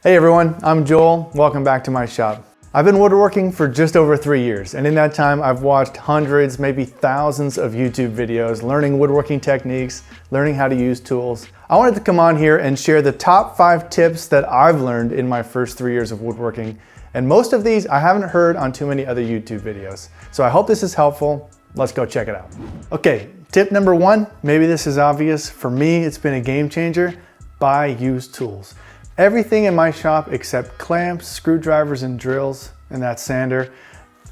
Hey everyone, I'm Joel. Welcome back to my shop. I've been woodworking for just over 3 years, and in that time I've watched hundreds, maybe thousands of YouTube videos, learning woodworking techniques, learning how to use tools. I wanted to come on here and share the top 5 tips that I've learned in my first 3 years of woodworking. And most of these I haven't heard on too many other YouTube videos. So I hope this is helpful. Let's go check it out. Okay, tip number 1, maybe this is obvious. For me, it's been a game changer. Buy used tools. Everything in my shop except clamps, screwdrivers, and drills, and that sander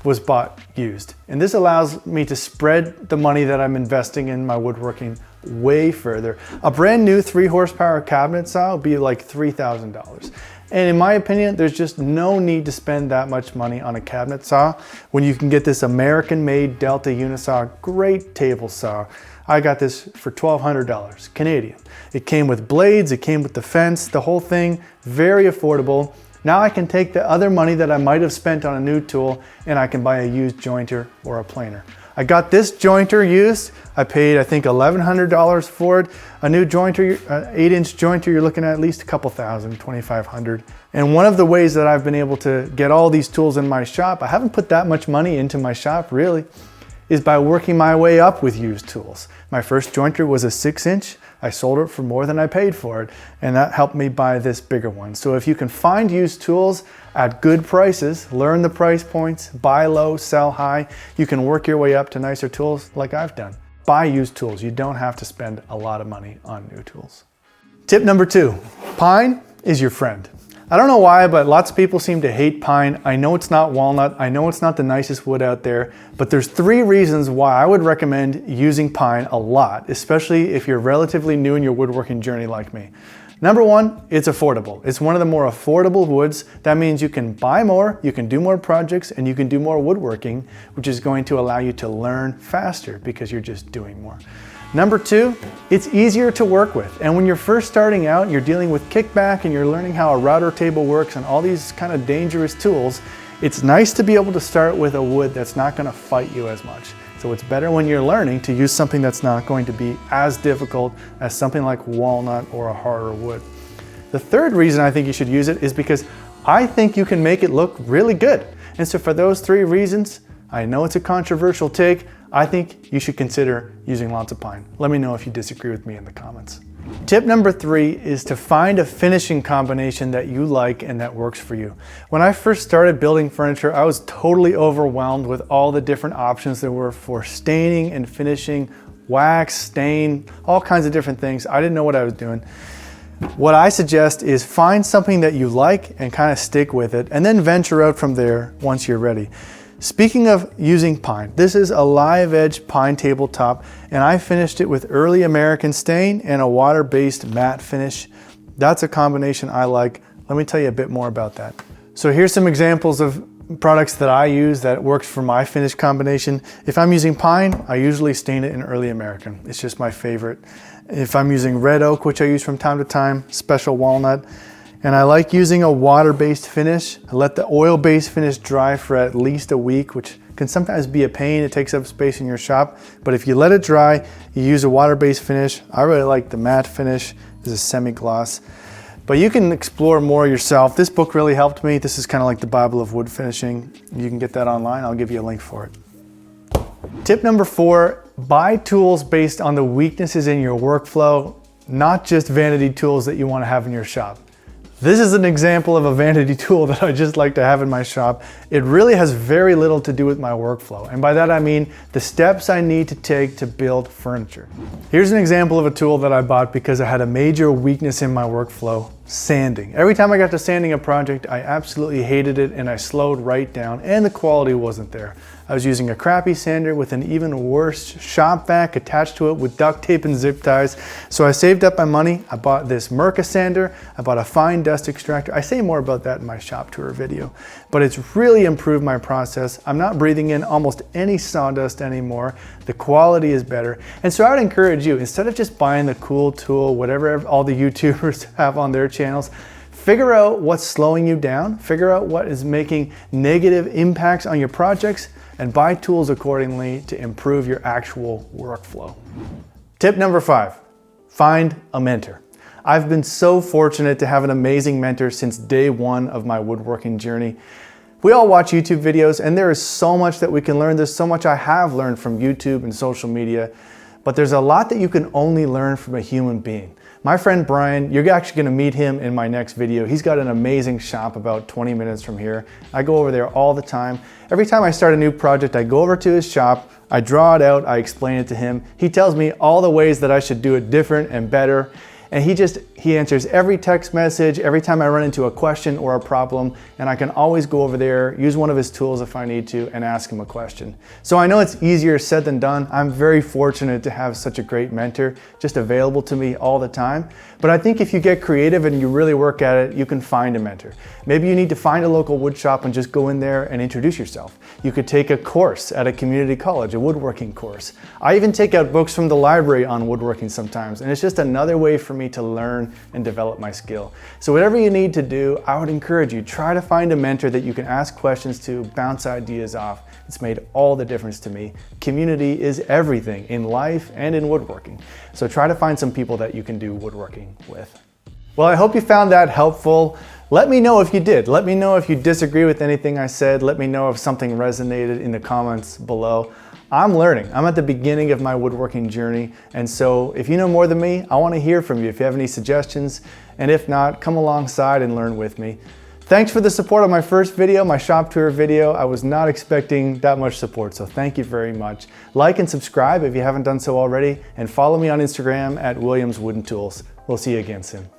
was bought used. And this allows me to spread the money that I'm investing in my woodworking way further. A brand new 3 horsepower cabinet saw would be like $3,000. And in my opinion, there's just no need to spend that much money on a cabinet saw when you can get this American-made Delta Unisaw great table saw. I got this for $1,200 Canadian. It came with blades, it came with the fence, the whole thing, very affordable. Now I can take the other money that I might have spent on a new tool and I can buy a used jointer or a planer. I got this jointer used. I paid, I think, $1,100 for it. A new jointer, 8-inch jointer, you're looking at least a couple thousand, $2,500. And one of the ways that I've been able to get all these tools in my shop, I haven't put that much money into my shop really, is by working my way up with used tools. My first jointer was a 6-inch. I sold it for more than I paid for it, and that helped me buy this bigger one. So if you can find used tools at good prices, learn the price points, buy low, sell high, you can work your way up to nicer tools like I've done. Buy used tools. You don't have to spend a lot of money on new tools. Tip number 2, pine is your friend. I don't know why, but lots of people seem to hate pine. I know it's not walnut. I know it's not the nicest wood out there, but there's 3 reasons why I would recommend using pine a lot, especially if you're relatively new in your woodworking journey like me. Number 1, it's affordable. It's one of the more affordable woods. That means you can buy more, you can do more projects, and you can do more woodworking, which is going to allow you to learn faster because you're just doing more. Number 2, it's easier to work with. And when you're first starting out, you're dealing with kickback and you're learning how a router table works and all these kind of dangerous tools, it's nice to be able to start with a wood that's not going to fight you as much. So it's better when you're learning to use something that's not going to be as difficult as something like walnut or a harder wood. The 3rd reason I think you should use it is because I think you can make it look really good. And so for those 3 reasons, I know it's a controversial take, I think you should consider using lots of pine. Let me know if you disagree with me in the comments. Tip number 3 is to find a finishing combination that you like and that works for you. When I first started building furniture, I was totally overwhelmed with all the different options there were for staining and finishing, wax, stain, all kinds of different things. I didn't know what I was doing. What I suggest is find something that you like and kind of stick with it, and then venture out from there once you're ready. Speaking of using pine, this is a live edge pine tabletop, and I finished it with early American stain and a water-based matte finish. That's a combination I like. Let me tell you a bit more about that. So here's some examples of products that I use that works for my finish combination. If I'm using pine, I usually stain it in early American. It's just my favorite. If I'm using red oak, which I use from time to time, special walnut, and I like using a water-based finish. I let the oil-based finish dry for at least a week, which can sometimes be a pain. It takes up space in your shop. But if you let it dry, you use a water-based finish. I really like the matte finish. It's a semi-gloss. But you can explore more yourself. This book really helped me. This is kind of like the Bible of wood finishing. You can get that online. I'll give you a link for it. Tip number 4, buy tools based on the weaknesses in your workflow, not just vanity tools that you want to have in your shop. This is an example of a vanity tool that I just like to have in my shop. It really has very little to do with my workflow. And by that I mean the steps I need to take to build furniture. Here's an example of a tool that I bought because I had a major weakness in my workflow: sanding. Every time I got to sanding a project, I absolutely hated it and I slowed right down and the quality wasn't there. I was using a crappy sander with an even worse shop vac attached to it with duct tape and zip ties. So I saved up my money. I bought this Mirka sander. I bought a fine dust extractor. I say more about that in my shop tour video, but it's really improved my process. I'm not breathing in almost any sawdust anymore. The quality is better. And so I would encourage you, instead of just buying the cool tool, whatever all the YouTubers have on their channels, figure out what's slowing you down, figure out what is making negative impacts on your projects, and buy tools accordingly to improve your actual workflow. Tip number 5, find a mentor. I've been so fortunate to have an amazing mentor since day one of my woodworking journey. We all watch YouTube videos and there is so much that we can learn. There's so much I have learned from YouTube and social media, but there's a lot that you can only learn from a human being. My friend Brian, you're actually gonna meet him in my next video. He's got an amazing shop about 20 minutes from here. I go over there all the time. Every time I start a new project, I go over to his shop, I draw it out, I explain it to him. He tells me all the ways that I should do it different and better. And he answers every text message, every time I run into a question or a problem, and I can always go over there, use one of his tools if I need to, and ask him a question. So I know it's easier said than done. I'm very fortunate to have such a great mentor just available to me all the time. But I think if you get creative and you really work at it, you can find a mentor. Maybe you need to find a local wood shop and just go in there and introduce yourself. You could take a course at a community college, a woodworking course. I even take out books from the library on woodworking sometimes, and it's just another way for me to learn and develop my skill. So whatever you need to do, I would encourage you, try to find a mentor that you can ask questions to, bounce ideas off. It's made all the difference to me. Community is everything in life and in woodworking. So try to find some people that you can do woodworking with. Well, I hope you found that helpful. Let me know if you did. Let me know if you disagree with anything I said. Let me know if something resonated in the comments below. I'm learning. I'm at the beginning of my woodworking journey. And so if you know more than me, I want to hear from you if you have any suggestions. And if not, come alongside and learn with me. Thanks for the support on my first video, my shop tour video. I was not expecting that much support, so thank you very much. Like and subscribe if you haven't done so already, and follow me on Instagram at Williams Wooden Tools. We'll see you again soon.